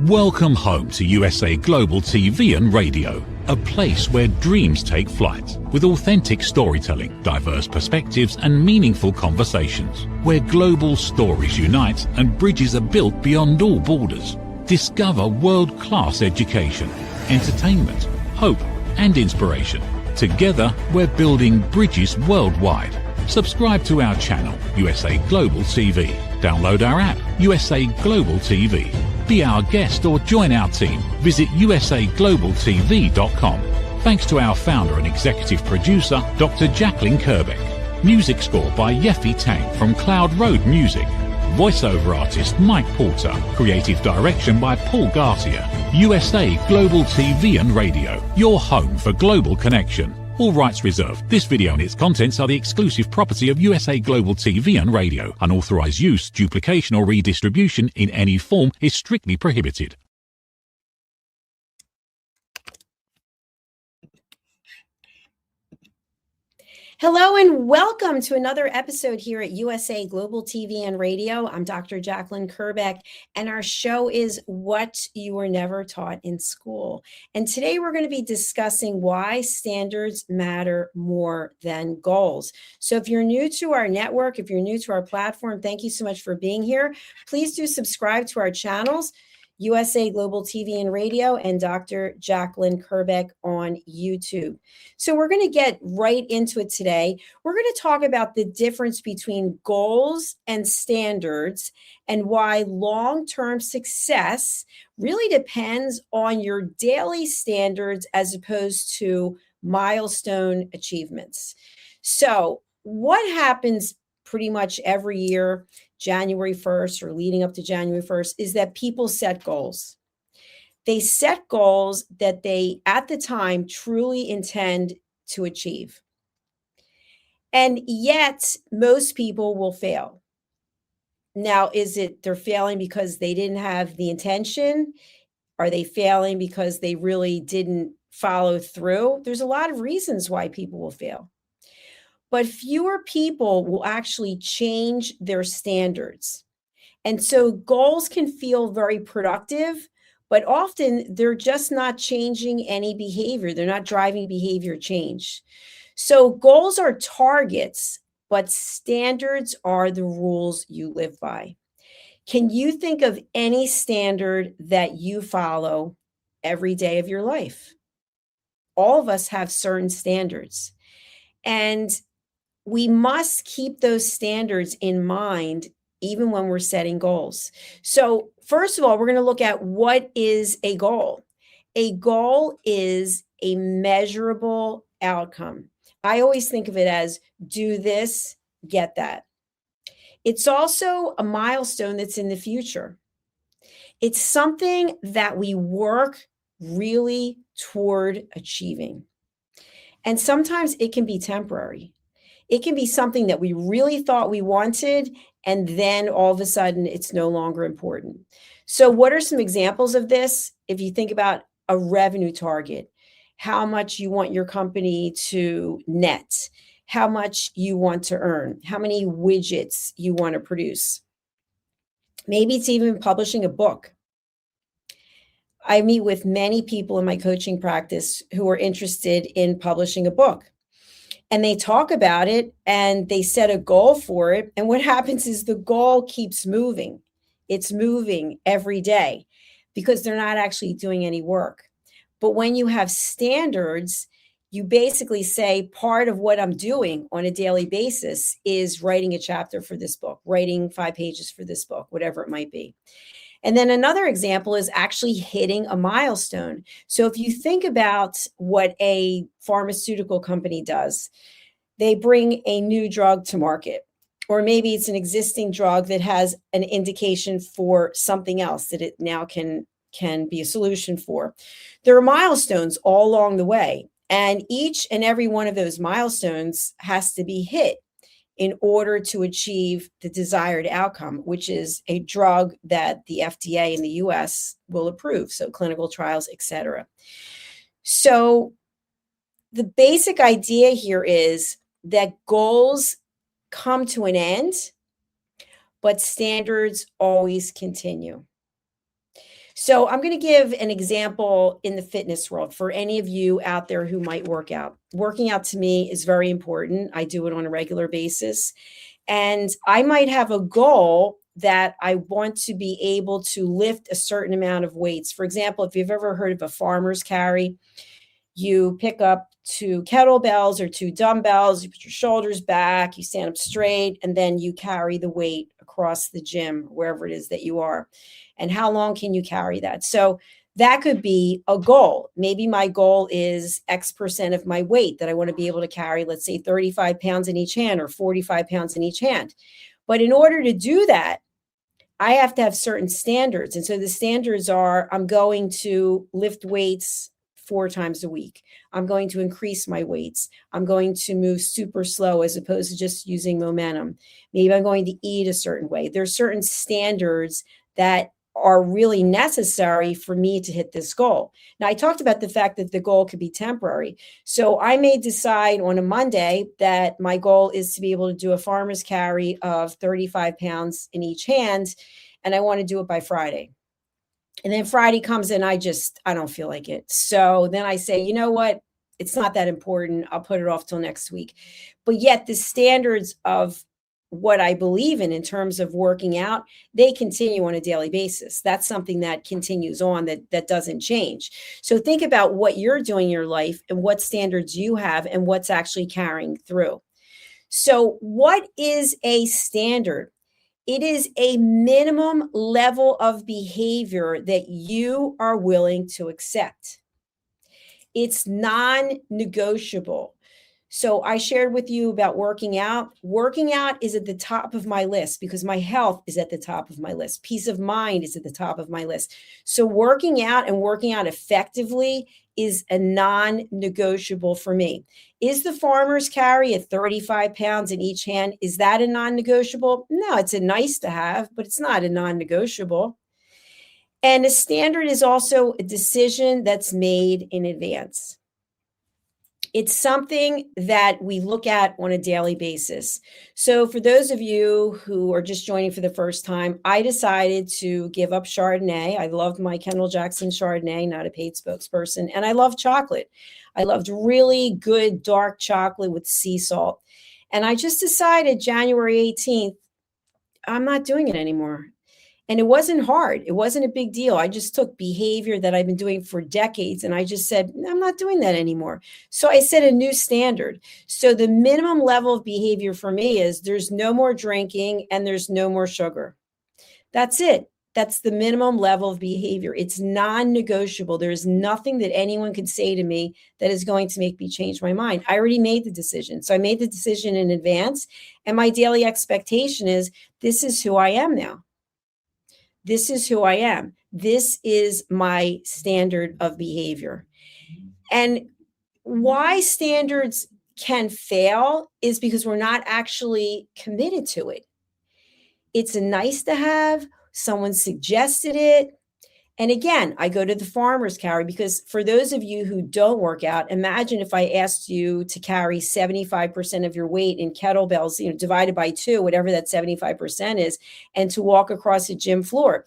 Welcome home to USA Global TV and Radio, a place where dreams take flight, with authentic storytelling, diverse perspectives and meaningful conversations, where global stories unite and bridges are built beyond all borders. Discover world-class education, entertainment, hope and inspiration. Together, we're building bridges worldwide. Subscribe to our channel, USA Global TV. Download our app, USA Global TV. Be our guest or join our team. Visit usaglobaltv.com. Thanks to our founder and executive producer, Dr. Jacalyn Kerbeck. Music score by Yeffy Tang from Cloud Road Music. Voiceover artist Mike Porter. Creative direction by Paul Garcia. USA Global TV and Radio, your home for global connection. All rights reserved. This video and its contents are the exclusive property of USA Global TV and Radio. Unauthorized use, duplication or redistribution in any form is strictly prohibited. Hello and welcome to another episode here at USA Global TV and Radio. I'm Dr. Jacalyn Kerbeck, and our show is What You Were Never Taught in School. And today we're going to be discussing why standards matter more than goals. So if you're new to our network, if you're new to our platform, thank you so much for being here. Please do subscribe to our channels, USA Global TV and Radio, and Dr. Jacalyn Kerbeck on YouTube. So we're going to get right into it today. We're going to talk about the difference between goals and standards and why long-term success really depends on your daily standards as opposed to milestone achievements. So what happens pretty much every year, January 1st or leading up to January 1st, is that people set goals. They set goals that they, at the time, truly intend to achieve. And yet, most people will fail. Now, is it they're failing because they didn't have the intention? Are they failing because they really didn't follow through? There's a lot of reasons why people will fail. But fewer people will actually change their standards. And so goals can feel very productive, but often they're just not changing any behavior. They're not driving behavior change. So goals are targets, but standards are the rules you live by. Can you think of any standard that you follow every day of your life? All of us have certain standards. And we must keep those standards in mind even when we're setting goals. So first of all, we're going to look at what is a goal. A goal is a measurable outcome. I always think of it as do this, get that. It's also a milestone that's in the future. It's something that we work really toward achieving. And sometimes it can be temporary. It can be something that we really thought we wanted, and then all of a sudden it's no longer important. So what are some examples of this? If you think about a revenue target, how much you want your company to net, how much you want to earn, how many widgets you want to produce. Maybe it's even publishing a book. I meet with many people in my coaching practice who are interested in publishing a book. And they talk about it and they set a goal for it. And what happens is the goal keeps moving. It's moving every day because they're not actually doing any work. But when you have standards, you basically say part of what I'm doing on a daily basis is writing a chapter for this book, writing 5 pages for this book, whatever it might be. And then another example is actually hitting a milestone. So if you think about what a pharmaceutical company does, they bring a new drug to market, or maybe it's an existing drug that has an indication for something else that it now can be a solution for. There are milestones all along the way, and each and every one of those milestones has to be hit in order to achieve the desired outcome, which is a drug that the FDA in the US will approve. So clinical trials, et cetera. So the basic idea here is that goals come to an end, but standards always continue. So I'm going to give an example in the fitness world for any of you out there who might work out. Working out to me is very important. I do it on a regular basis. And I might have a goal that I want to be able to lift a certain amount of weights. For example, if you've ever heard of a farmer's carry, you pick up 2 kettlebells or 2 dumbbells, you put your shoulders back, you stand up straight, and then you carry the weight across the gym, wherever it is that you are. And how long can you carry that? So that could be a goal. Maybe my goal is X percent of my weight that I want to be able to carry, let's say 35 pounds in each hand or 45 pounds in each hand. But in order to do that, I have to have certain standards. And so the standards are, I'm going to lift weights 4 times a week. I'm going to increase my weights. I'm going to move super slow as opposed to just using momentum. Maybe I'm going to eat a certain way. There's certain standards that are really necessary for me to hit this goal. Now, I talked about the fact that the goal could be temporary. So I may decide on a Monday that my goal is to be able to do a farmer's carry of 35 pounds in each hand, and I want to do it by Friday. And then Friday comes and I don't feel like it. So then I say, you know what? It's not that important. I'll put it off till next week. But yet the standards of what I believe in terms of working out, they continue on a daily basis. That's something that continues on, that doesn't change. So think about what you're doing in your life and what standards you have and what's actually carrying through. So what is a standard? It is a minimum level of behavior that you are willing to accept. It's non-negotiable. So I shared with you about working out. Working out is at the top of my list because my health is at the top of my list. Peace of mind is at the top of my list. So working out and working out effectively is a non-negotiable for me. Is the farmer's carry at 35 pounds in each hand? Is that a non-negotiable? No, it's a nice to have, but it's not a non-negotiable. And a standard is also a decision that's made in advance. It's something that we look at on a daily basis. So for those of you who are just joining for the first time, I decided to give up Chardonnay. I loved my Kendall Jackson Chardonnay, not a paid spokesperson. And I love chocolate. I loved really good dark chocolate with sea salt. And I just decided January 18th, I'm not doing it anymore. And it wasn't hard. It wasn't a big deal. I just took behavior that I've been doing for decades and I just said, I'm not doing that anymore. So I set a new standard. So the minimum level of behavior for me is there's no more drinking and there's no more sugar. That's it. That's the minimum level of behavior. It's non-negotiable. There's nothing that anyone can say to me that is going to make me change my mind. I already made the decision. So I made the decision in advance. And my daily expectation is this is who I am now. This is who I am. This is my standard of behavior. And why standards can fail is because we're not actually committed to it. It's a nice to have. Someone suggested it. And again, I go to the farmer's carry because for those of you who don't work out, imagine if I asked you to carry 75% of your weight in kettlebells, divided by 2, whatever that 75% is, and to walk across a gym floor.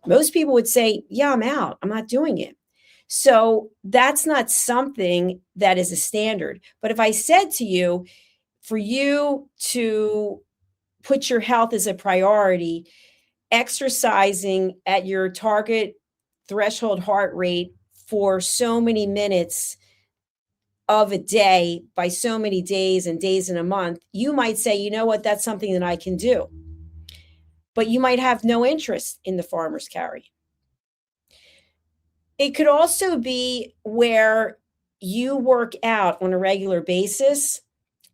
Most people would say, yeah, I'm out. I'm not doing it. So that's not something that is a standard. But if I said to you, for you to put your health as a priority, exercising at your target threshold heart rate for so many minutes of a day by so many days and days in a month, you might say, you know what, that's something that I can do. But you might have no interest in the farmer's carry. It could also be where you work out on a regular basis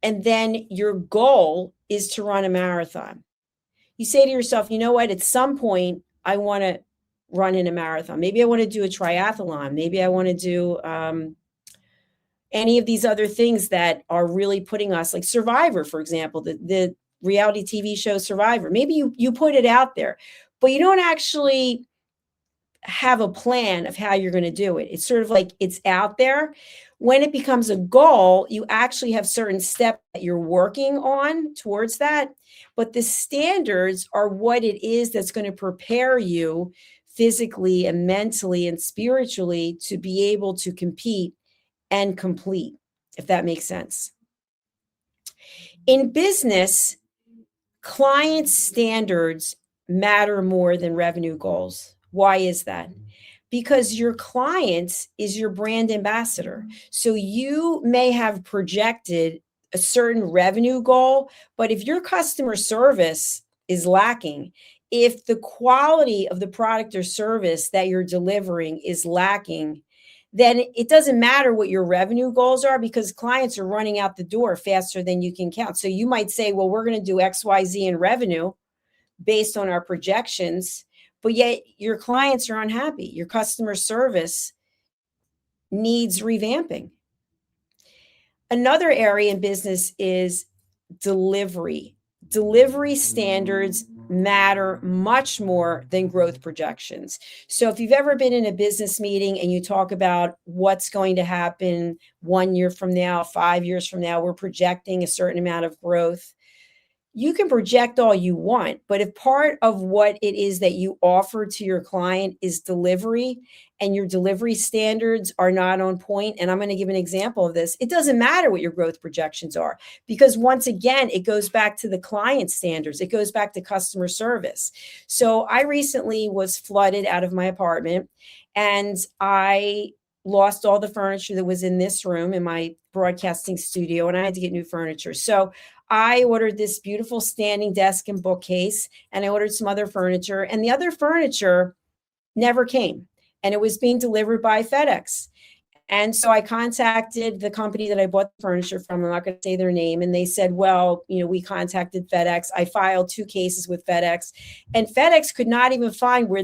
and then your goal is to run a marathon. You say to yourself, you know what, at some point, I want to run in a marathon. Maybe I want to do a triathlon. Maybe I want to do any of these other things that are really putting us, like Survivor, for example, the reality TV show Survivor. Maybe you put it out there, but you don't actually have a plan of how you're going to do it. It's sort of like it's out there. When it becomes a goal, you actually have certain steps that you're working on towards that. But the standards are what it is that's going to prepare you physically and mentally and spiritually to be able to compete and complete, if that makes sense. In business, client standards matter more than revenue goals. Why is that? Because your client is your brand ambassador. So you may have projected a certain revenue goal, but if your customer service is lacking, if the quality of the product or service that you're delivering is lacking, then it doesn't matter what your revenue goals are because clients are running out the door faster than you can count. So you might say, well, we're going to do XYZ in revenue based on our projections, but yet your clients are unhappy. Your customer service needs revamping. Another area in business is delivery. Delivery standards matter much more than growth projections. So if you've ever been in a business meeting and you talk about what's going to happen 1 year from now, 5 years from now, we're projecting a certain amount of growth. You can project all you want, but if part of what it is that you offer to your client is delivery and your delivery standards are not on point, and I'm going to give an example of this, it doesn't matter what your growth projections are because once again, it goes back to the client standards. It goes back to customer service. So I recently was flooded out of my apartment and I lost all the furniture that was in this room in my broadcasting studio and I had to get new furniture. So I ordered this beautiful standing desk and bookcase, and I ordered some other furniture, and the other furniture never came, and it was being delivered by FedEx. And so I contacted the company that I bought the furniture from. I'm not going to say their name. And they said, well, we contacted FedEx. I filed 2 cases with FedEx, and FedEx could not even find where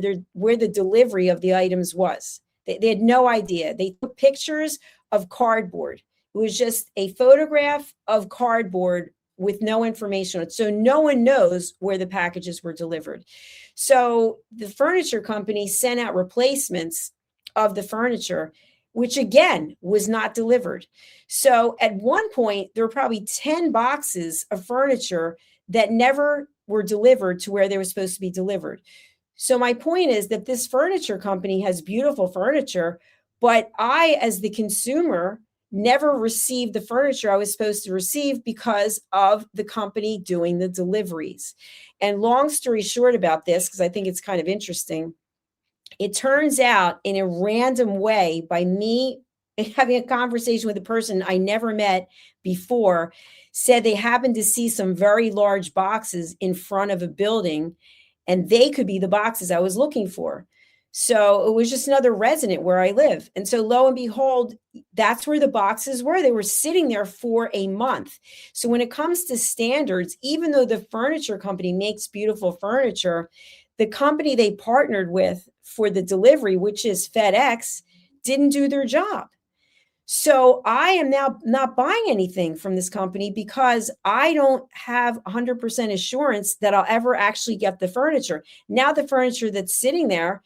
the delivery of the items was. They had no idea. They took pictures of cardboard. It was just a photograph of cardboard with no information on it. So no one knows where the packages were delivered. So the furniture company sent out replacements of the furniture, which again was not delivered. So at one point, there were probably 10 boxes of furniture that never were delivered to where they were supposed to be delivered. So my point is that this furniture company has beautiful furniture, but I, as the consumer, never received the furniture I was supposed to receive because of the company doing the deliveries. And long story short about this, because I think it's kind of interesting, it turns out in a random way by me having a conversation with a person I never met before, said they happened to see some very large boxes in front of a building and they could be the boxes I was looking for. So it was just another resident where I live. And so lo and behold, that's where the boxes were. They were sitting there for a month. So when it comes to standards, even though the furniture company makes beautiful furniture, the company they partnered with for the delivery, which is FedEx, didn't do their job. So I am now not buying anything from this company because I don't have 100% assurance that I'll ever actually get the furniture. Now the furniture that's sitting there,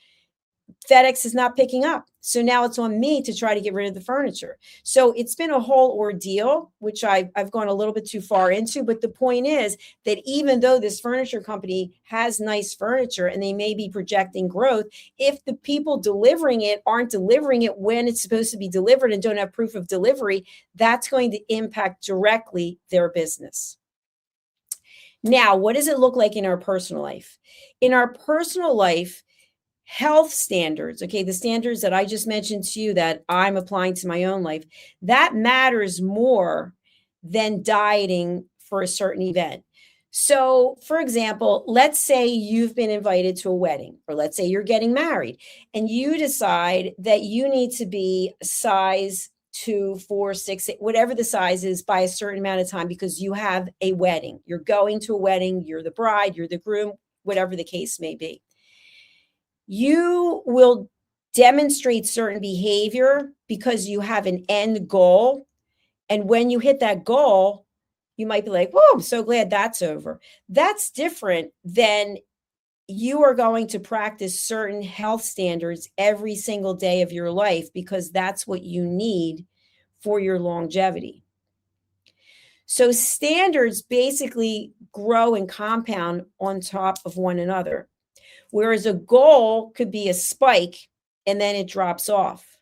FedEx is not picking up. So now it's on me to try to get rid of the furniture. So it's been a whole ordeal, which I've gone a little bit too far into. But the point is that even though this furniture company has nice furniture and they may be projecting growth, if the people delivering it aren't delivering it when it's supposed to be delivered and don't have proof of delivery, that's going to impact directly their business. Now, what does it look like in our personal life? In our personal life, health standards, okay, the standards that I just mentioned to you that I'm applying to my own life, that matters more than dieting for a certain event. So, for example, let's say you've been invited to a wedding, or let's say you're getting married, and you decide that you need to be size 2, 4, 6, 8, whatever the size is by a certain amount of time because you have a wedding. You're going to a wedding, you're the bride, you're the groom, whatever the case may be. You will demonstrate certain behavior because you have an end goal. And when you hit that goal, you might be like, whoa, I'm so glad that's over. That's different than you are going to practice certain health standards every single day of your life because that's what you need for your longevity. So standards basically grow and compound on top of one another. Whereas a goal could be a spike and then it drops off.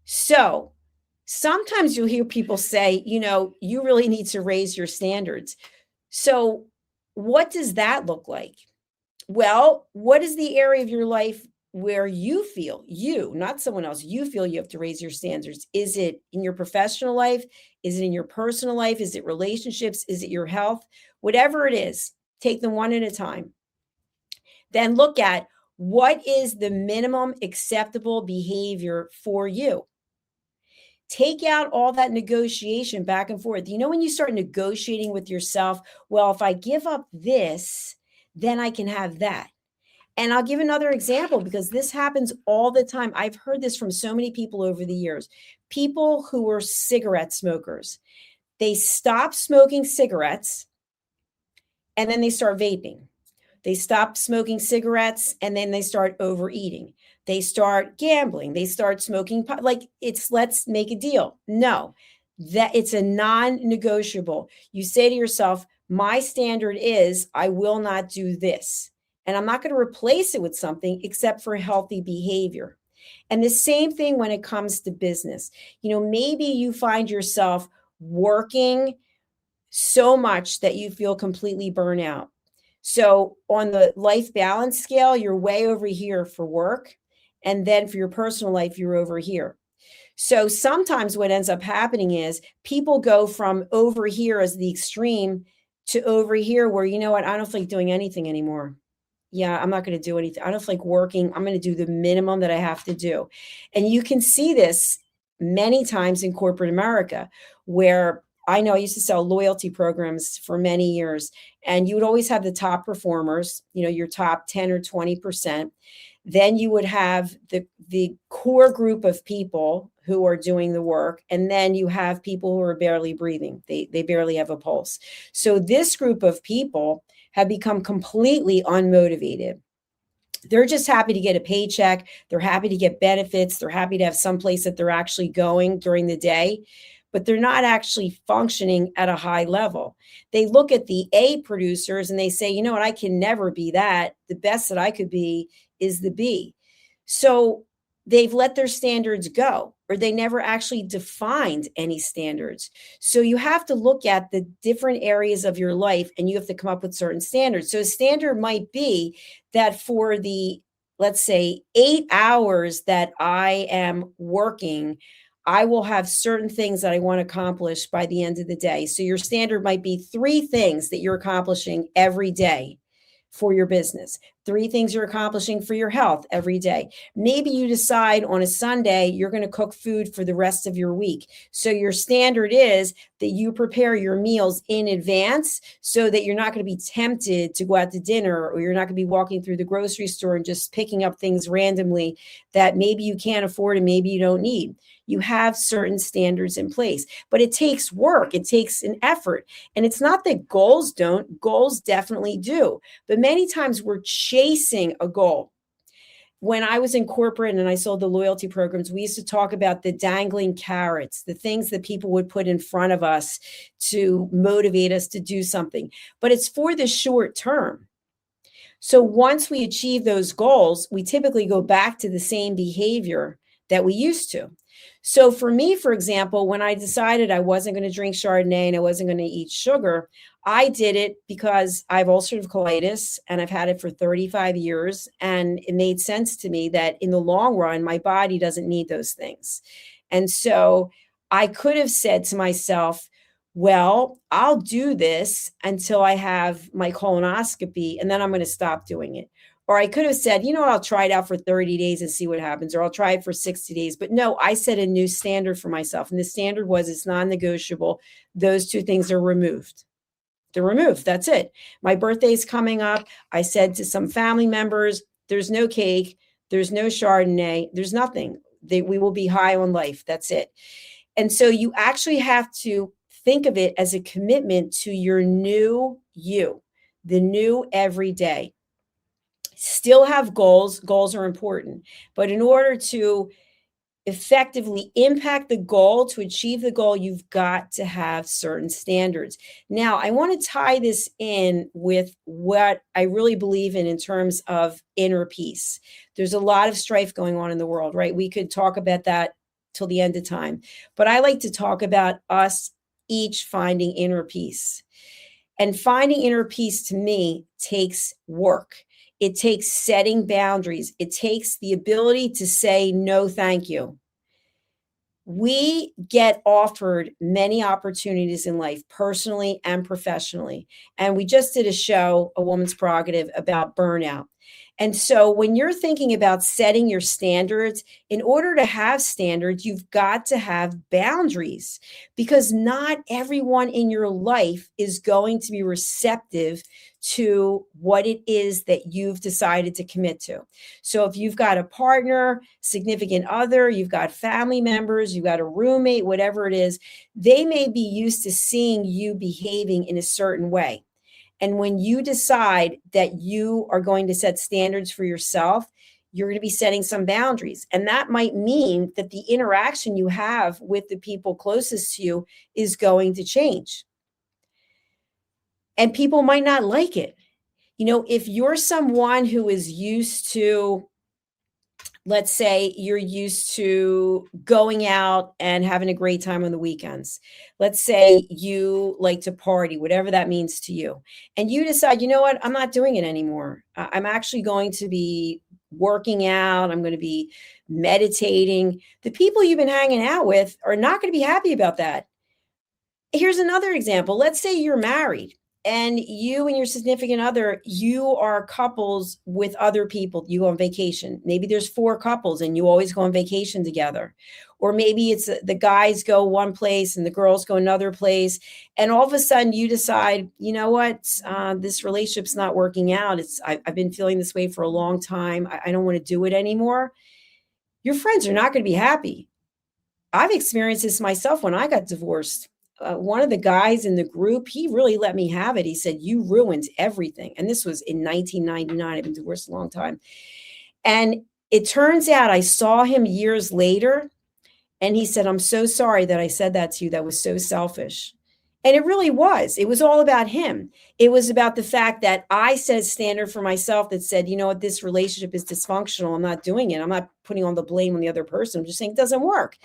So sometimes you'll hear people say, you really need to raise your standards. So what does that look like? Well, what is the area of your life where you, not someone else, you feel you have to raise your standards? Is it in your professional life? Is it in your personal life? Is it relationships? Is it your health? Whatever it is, take them one at a time. Then look at what is the minimum acceptable behavior for you. Take out all that negotiation back and forth. When you start negotiating with yourself, well, if I give up this, then I can have that. And I'll give another example because this happens all the time. I've heard this from so many people over the years. People who were cigarette smokers, they stop smoking cigarettes and then they start vaping. They stop smoking cigarettes and then they start overeating. They start gambling. They start smoking pot. Like let's make a deal. No, that it's a non-negotiable. You say to yourself, my standard is I will not do this. And I'm not going to replace it with something except for healthy behavior. And the same thing when it comes to business. Maybe you find yourself working so much that you feel completely burnt out. So on the life balance scale, you're way over here for work. And then for your personal life, you're over here. So sometimes what ends up happening is people go from over here as the extreme to over here where, I don't feel like doing anything anymore. Yeah, I'm not going to do anything. I don't feel like working. I'm going to do the minimum that I have to do. And you can see this many times in corporate America, where I know I used to sell loyalty programs for many years, and you would always have the top performers, your top 10 or 20%. Then you would have the core group of people who are doing the work. And then you have people who are barely breathing. They barely have a pulse. So this group of people have become completely unmotivated. They're just happy to get a paycheck. They're happy to get benefits. They're happy to have someplace that they're actually going during the day, but they're not actually functioning at a high level. They look at the A producers and they say, you know what, I can never be that. The best that I could be is the B. So they've let their standards go, or they never actually defined any standards. So you have to look at the different areas of your life and you have to come up with certain standards. So a standard might be that for the, let's say, 8 hours that I am working, I will have certain things that I want to accomplish by the end of the day. So your standard might be 3 things that you're accomplishing every day for your business, 3 things you're accomplishing for your health every day. Maybe you decide on a Sunday you're going to cook food for the rest of your week. So your standard is that you prepare your meals in advance so that you're not going to be tempted to go out to dinner, or you're not going to be walking through the grocery store and just picking up things randomly that maybe you can't afford and maybe you don't need. You have certain standards in place, but it takes work. It takes an effort. And it's not that goals don't. Goals definitely do. But many times we're chasing a goal. When I was in corporate and I sold the loyalty programs, we used to talk about the dangling carrots, the things that people would put in front of us to motivate us to do something. But it's for the short term. So once we achieve those goals, we typically go back to the same behavior that we used to. So for me, for example, when I decided I wasn't going to drink Chardonnay and I wasn't going to eat sugar, I did it because I have ulcerative colitis and I've had it for 35 years. And it made sense to me that in the long run, my body doesn't need those things. And so I could have said to myself, well, I'll do this until I have my colonoscopy and then I'm going to stop doing it. Or I could have said, I'll try it out for 30 days and see what happens, or I'll try it for 60 days. But no, I set a new standard for myself. And the standard was it's non-negotiable. Those 2 things are removed. They're removed. That's it. My birthday's coming up. I said to some family members, there's no cake. There's no Chardonnay. There's nothing. We will be high on life. That's it. And so you actually have to think of it as a commitment to your new you, the new every day. Still have goals. Goals are important. But in order to effectively impact the goal, to achieve the goal, you've got to have certain standards. Now, I want to tie this in with what I really believe in terms of inner peace. There's a lot of strife going on in the world, right? We could talk about that till the end of time, but I like to talk about us each finding inner peace. And finding inner peace to me takes work. It takes setting boundaries. It takes the ability to say, no, thank you. We get offered many opportunities in life, personally and professionally. And we just did a show, A Woman's Prerogative, about burnout. And so when you're thinking about setting your standards, in order to have standards, you've got to have boundaries, because not everyone in your life is going to be receptive to what it is that you've decided to commit to. So if you've got a partner, significant other, you've got family members, you've got a roommate, whatever it is, they may be used to seeing you behaving in a certain way. And when you decide that you are going to set standards for yourself, you're going to be setting some boundaries. And that might mean that the interaction you have with the people closest to you is going to change. And people might not like it. You know, if you're someone who is used to, let's say you're used to going out and having a great time on the weekends. Let's say you like to party, whatever that means to you. And you decide, you know what, I'm not doing it anymore. I'm actually going to be working out. I'm going to be meditating. The people you've been hanging out with are not going to be happy about that. Here's another example. Let's say you're married and you and your significant other, you are couples with other people. You go on vacation. Maybe there's 4 couples and you always go on vacation together. Or maybe it's the guys go one place and the girls go another place. And all of a sudden you decide, you know what, this relationship's not working out. I've been feeling this way for a long time. I don't want to do it anymore. Your friends are not going to be happy. I've experienced this myself when I got divorced. One of the guys in the group, he really let me have it. He said, you ruined everything. And this was in 1999. I've been divorced a long time. And it turns out I saw him years later. And he said, I'm so sorry that I said that to you. That was so selfish. And it really was. It was all about him. It was about the fact that I set a standard for myself that said, you know what, this relationship is dysfunctional. I'm not doing it. I'm not putting all the blame on the other person. I'm just saying it doesn't work.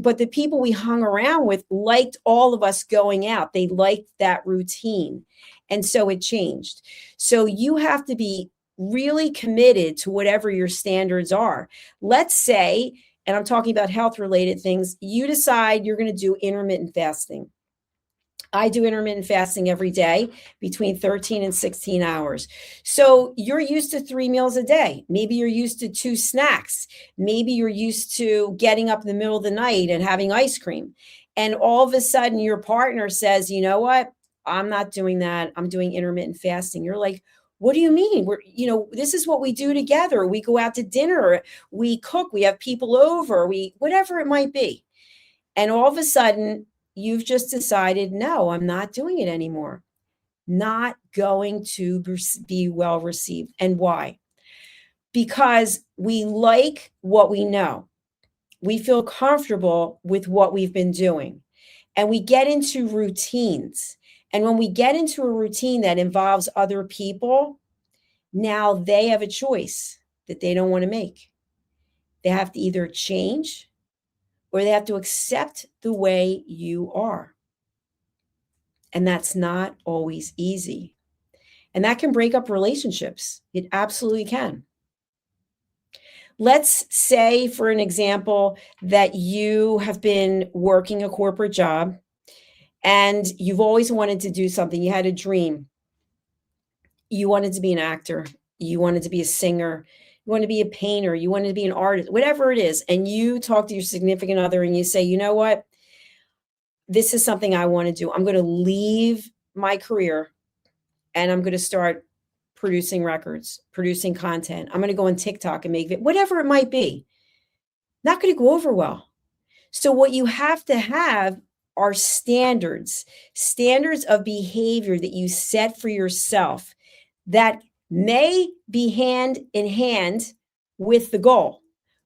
But the people we hung around with liked all of us going out. They liked that routine. And so it changed. So you have to be really committed to whatever your standards are. Let's say, and I'm talking about health related things, you decide you're going to do intermittent fasting. I do intermittent fasting every day between 13 and 16 hours. So you're used to 3 meals a day. Maybe you're used to 2 snacks. Maybe you're used to getting up in the middle of the night and having ice cream. And all of a sudden your partner says, you know what? I'm not doing that. I'm doing intermittent fasting. You're like, what do you mean? This is what we do together. We go out to dinner, we cook, we have people over, whatever it might be. And all of a sudden, you've just decided, no, I'm not doing it anymore. Not going to be well received. And why? Because we like what we know. We feel comfortable with what we've been doing. And we get into routines. And when we get into a routine that involves other people, now they have a choice that they don't want to make. They have to either change or they have to accept the way you are. And that's not always easy. And that can break up relationships. It absolutely can. Let's say, for an example, that you have been working a corporate job and you've always wanted to do something. You had a dream. You wanted to be an actor. You wanted to be a singer. You want to be a painter, you want to be an artist, whatever it is. And you talk to your significant other and you say, you know what? This is something I want to do. I'm going to leave my career and I'm going to start producing records, producing content. I'm going to go on TikTok and make it, whatever it might be. Not going to go over well. So what you have to have are standards of behavior that you set for yourself that may be hand in hand with the goal,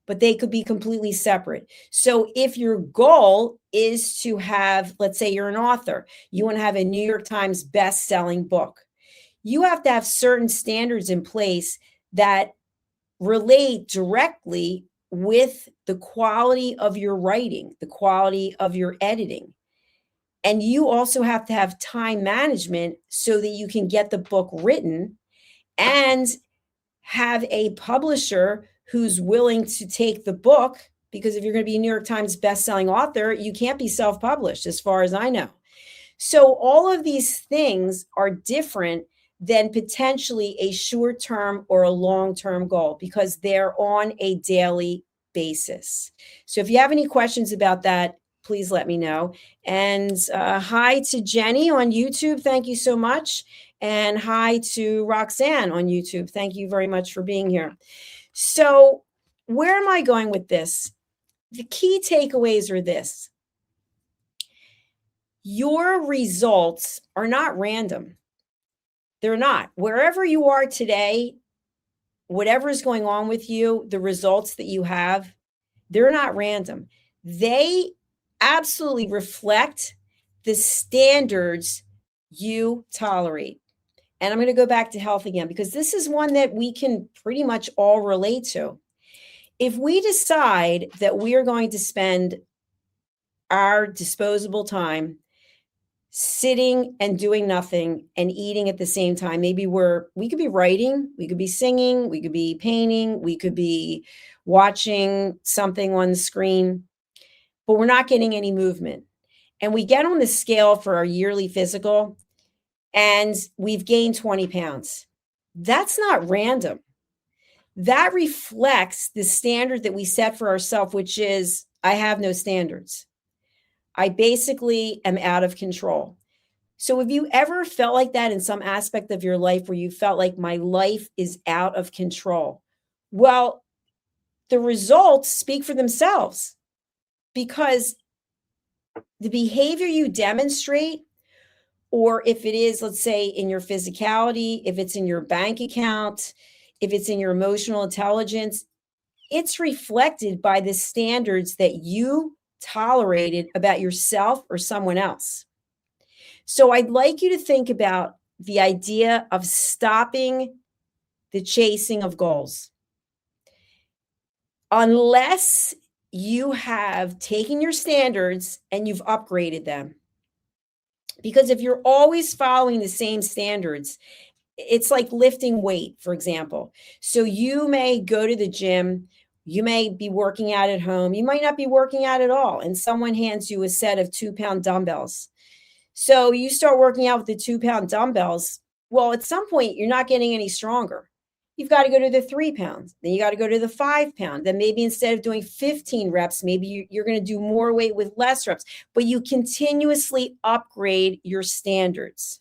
but they could be completely separate. So if your goal is to have, let's say you're an author, you want to have a New York Times best-selling book, you have to have certain standards in place that relate directly with the quality of your writing, the quality of your editing. And you also have to have time management so that you can get the book written and have a publisher who's willing to take the book, because if you're going to be a New York Times bestselling author, you can't be self-published, as far as I know. So all of these things are different than potentially a short-term or a long-term goal, because they're on a daily basis. So if you have any questions about that, please let me know. And hi to Jenny on YouTube. Thank you so much. And hi to Roxanne on YouTube. Thank you very much for being here. So where am I going with this? The key takeaways are this. Your results are not random. They're not. Wherever you are today, whatever is going on with you, the results that you have, they're not random. They absolutely reflect the standards you tolerate. And I'm going to go back to health again, because this is one that we can pretty much all relate to. If we decide that we are going to spend our disposable time sitting and doing nothing and eating at the same time, maybe we could be writing, we could be singing, we could be painting, we could be watching something on the screen, but we're not getting any movement. And we get on the scale for our yearly physical and we've gained 20 pounds. That's not random. That reflects the standard that we set for ourselves, which is, I have no standards. I basically am out of control. So have you ever felt like that in some aspect of your life, where you felt like, my life is out of control? Well, the results speak for themselves, because the behavior you demonstrate, or if it is, let's say, in your physicality, if it's in your bank account, if it's in your emotional intelligence, it's reflected by the standards that you tolerated about yourself or someone else. So I'd like you to think about the idea of stopping the chasing of goals. Unless you have taken your standards and you've upgraded them. Because if you're always following the same standards, it's like lifting weight, for example. So you may go to the gym, you may be working out at home, you might not be working out at all, and someone hands you a set of 2-pound dumbbells. So you start working out with the 2-pound dumbbells. Well, at some point, you're not getting any stronger. You've got to go to the 3 pounds. Then you got to go to the 5 pound. Then maybe instead of doing 15 reps, maybe you're going to do more weight with less reps. But you continuously upgrade your standards.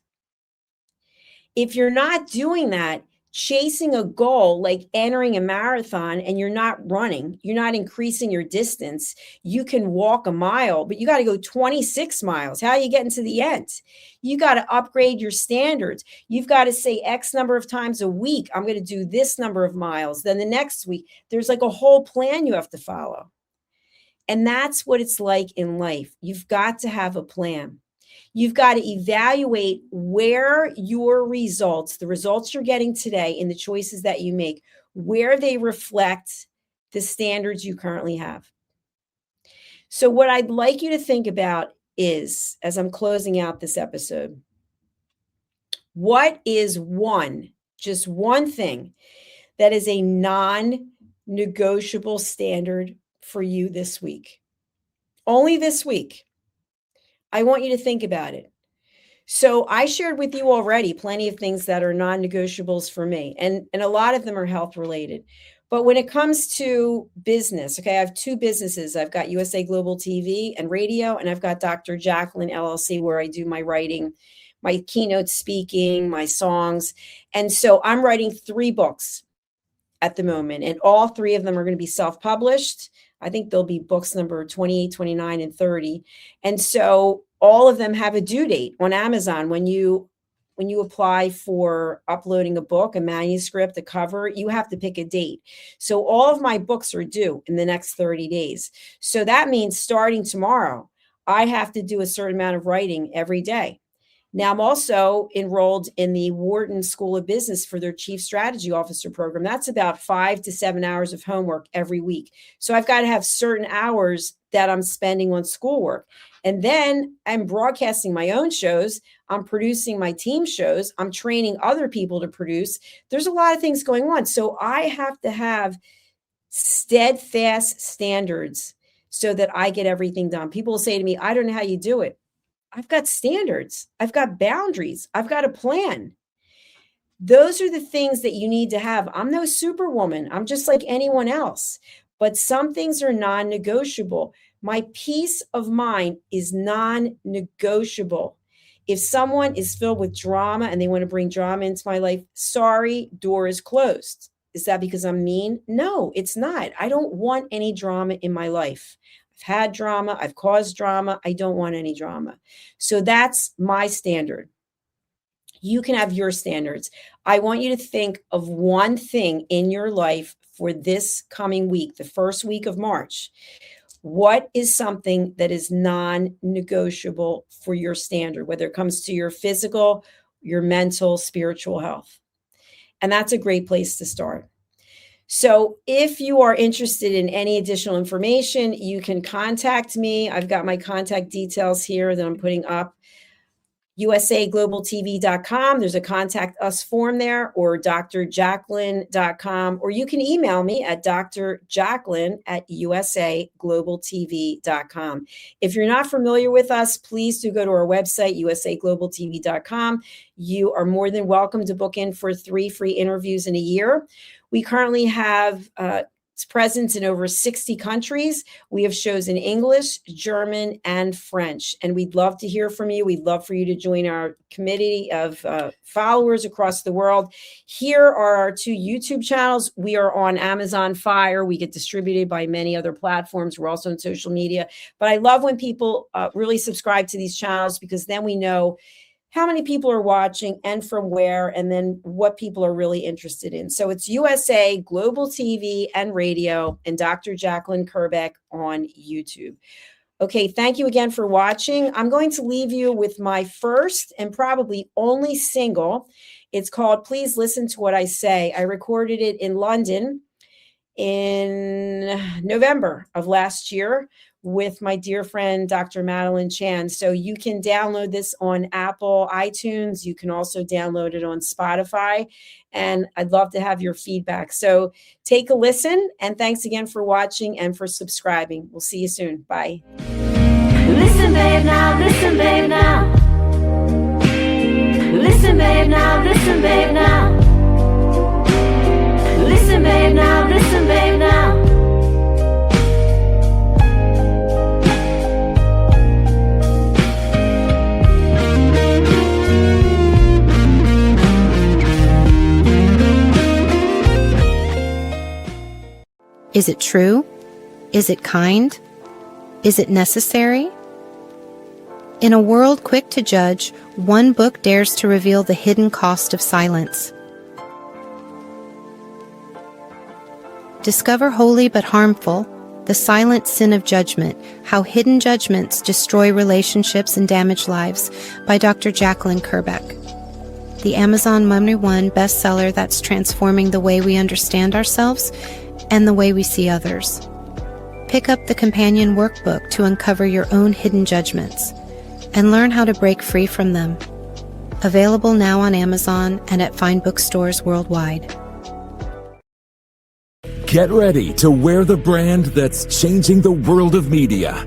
If you're not doing that, chasing a goal like entering a marathon, and you're not running, you're not increasing your distance. You can walk a mile, but you got to go 26 miles. How are you getting to the end? You got to upgrade your standards. You've got to say X number of times a week, I'm going to do this number of miles. Then the next week, there's like a whole plan you have to follow. And that's what it's like in life. You've got to have a plan. You've got to evaluate where your results, the results you're getting today in the choices that you make, where they reflect the standards you currently have. So what I'd like you to think about is, as I'm closing out this episode, what is just one thing that is a non-negotiable standard for you this week? Only this week. I want you to think about it. So I shared with you already plenty of things that are non-negotiables for me, and a lot of them are health related. But when it comes to business, okay, I have 2 businesses. I've got USA Global TV and Radio, and I've got Dr. Jacalyn LLC, where I do my writing, my keynote speaking, my songs. And so I'm writing 3 books at the moment, and all 3 of them are going to be self-published. I think there'll be books number 28, 29, and 30. And so all of them have a due date on Amazon. When you when you apply for uploading a book, a manuscript, a cover, you have to pick a date. So all of my books are due in the next 30 days. So that means starting tomorrow, I have to do a certain amount of writing every day. Now, I'm also enrolled in the Wharton School of Business for their Chief Strategy Officer program. That's about 5 to 7 hours of homework every week. So I've got to have certain hours that I'm spending on schoolwork. And then I'm broadcasting my own shows. I'm producing my team shows. I'm training other people to produce. There's a lot of things going on. So I have to have steadfast standards so that I get everything done. People will say to me, I don't know how you do it. I've got standards. I've got boundaries. I've got a plan. Those are the things that you need to have. I'm no superwoman. I'm just like anyone else. But some things are non-negotiable. My peace of mind is non-negotiable. If someone is filled with drama and they want to bring drama into my life, sorry, door is closed. Is that because I'm mean? No, it's not. I don't want any drama in my life. I've had drama. I've caused drama. I don't want any drama. So that's my standard. You can have your standards. I want you to think of one thing in your life for this coming week, the first week of March. What is something that is non-negotiable for your standard, whether it comes to your physical, your mental, spiritual health? And that's a great place to start. So if you are interested in any additional information, you can contact me. I've got my contact details here that I'm putting up. usaglobaltv.com. There's a contact us form there, or drjacalyn.com, or you can email me at drjacalyn@usaglobaltv.com. If you're not familiar with us, please do go to our website, usaglobaltv.com. You are more than welcome to book in for 3 free interviews in a year. We currently have presence in over 60 countries. We have shows in English, German, and French. And we'd love to hear from you. We'd love for you to join our community of followers across the world. Here are our 2 YouTube channels. We are on Amazon Fire. We get distributed by many other platforms. We're also on social media. But I love when people really subscribe to these channels, because then we know how many people are watching and from where, and then what people are really interested in. So it's USA, Global TV and Radio, and Dr. Jacalyn Kerbeck on YouTube. Okay, thank you again for watching. I'm going to leave you with my first and probably only single. It's called Please Listen to What I Say. I recorded it in London in November of last year with my dear friend, Dr. Madeline Chan. So you can download this on Apple iTunes. You can also download it on Spotify. And I'd love to have your feedback. So take a listen. And thanks again for watching and for subscribing. We'll see you soon. Bye. Listen, babe, now. Listen, babe, now. Listen, babe, now. Listen, babe, now. Listen, babe, now. Listen, babe, now. Is it true? Is it kind? Is it necessary? In a world quick to judge, one book dares to reveal the hidden cost of silence. Discover Holy but Harmful, The Silent Sin of Judgment, How Hidden Judgments Destroy Relationships and Damage Lives by Dr. Jacalyn Kerbeck. The Amazon #1 bestseller that's transforming the way we understand ourselves and the way we see others. Pick up the companion workbook to uncover your own hidden judgments and learn how to break free from them. Available now on Amazon and at fine bookstores worldwide. Get ready to wear the brand that's changing the world of media.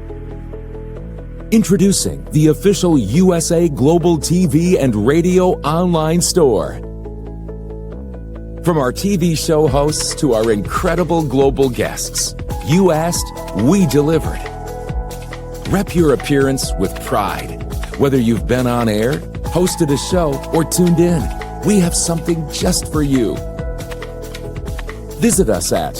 Introducing the official USA Global TV and Radio online store. From our TV show hosts to our incredible global guests, you asked, we delivered. Rep your appearance with pride. Whether you've been on air, hosted a show, or tuned in, we have something just for you. Visit us at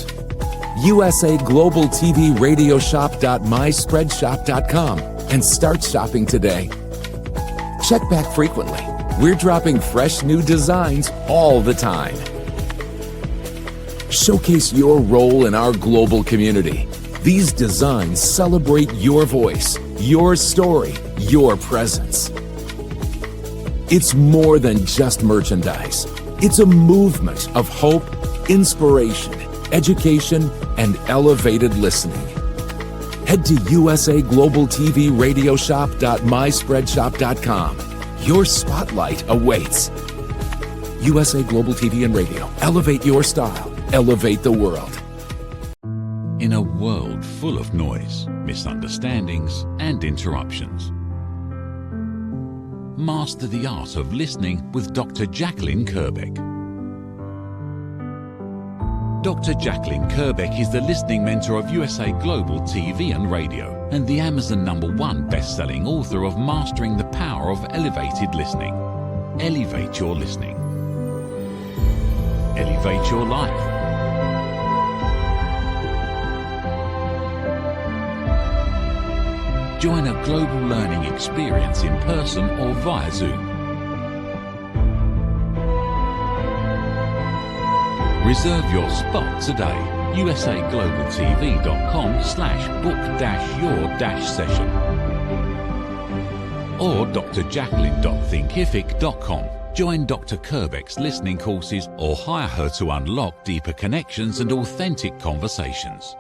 usaglobaltvradiosshop.myspreadshop.com and start shopping today. Check back frequently We're dropping fresh new designs all the time. Showcase your role in our global community. These designs celebrate your voice, your story, your presence. It's more than just merchandise. It's a movement of hope, inspiration, education, and elevated listening. Head to usaglobaltvradiosshop.myspreadshop.com. Your spotlight awaits. USA Global TV and Radio. Elevate your style. Elevate the world. In a world full of noise, misunderstandings, and interruptions, master the art of listening with Dr. Jacalyn Kerbeck. Dr. Jacalyn Kerbeck is the listening mentor of USA Global TV and Radio and the Amazon #1 best-selling author of Mastering the Power of Elevated Listening. Elevate your listening. Elevate your life. Join a global learning experience in person or via Zoom. Reserve your spot today. usaglobaltv.com/book-your-session or drjacalyn.thinkific.com. Join Dr. Kerbeck's listening courses or hire her to unlock deeper connections and authentic conversations.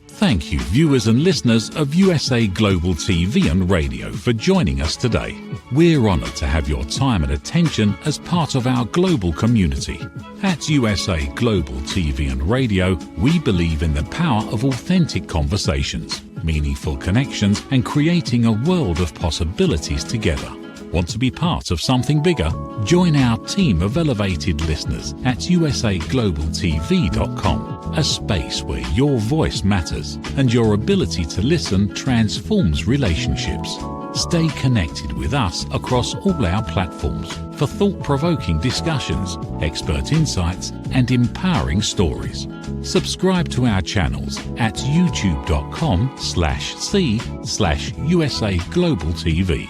Thank you, viewers and listeners of USA Global TV and Radio, for joining us today. We're honored to have your time and attention as part of our global community. At USA Global TV and Radio, we believe in the power of authentic conversations, meaningful connections, and creating a world of possibilities together. Want to be part of something bigger? Join our team of elevated listeners at usaglobaltv.com, a space where your voice matters and your ability to listen transforms relationships. Stay connected with us across all our platforms for thought-provoking discussions, expert insights, and empowering stories. Subscribe to our channels at youtube.com/c/USA Global TV.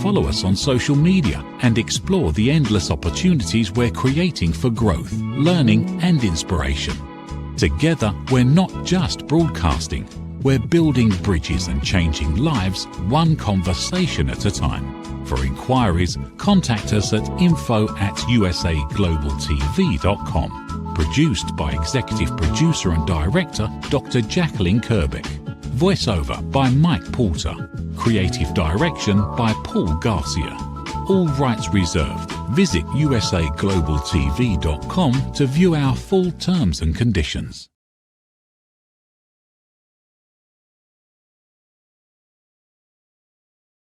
Follow us on social media and explore the endless opportunities we're creating for growth, learning, and inspiration. Together, we're not just broadcasting, we're building bridges and changing lives one conversation at a time. For inquiries, contact us at info@usaglobaltv.com. Produced by Executive Producer and Director Dr. Jacalyn Kerbeck. Voiceover by Mike Porter. Creative direction by Paul Garcia. All rights reserved. Visit usaglobaltv.com to view our full terms and conditions.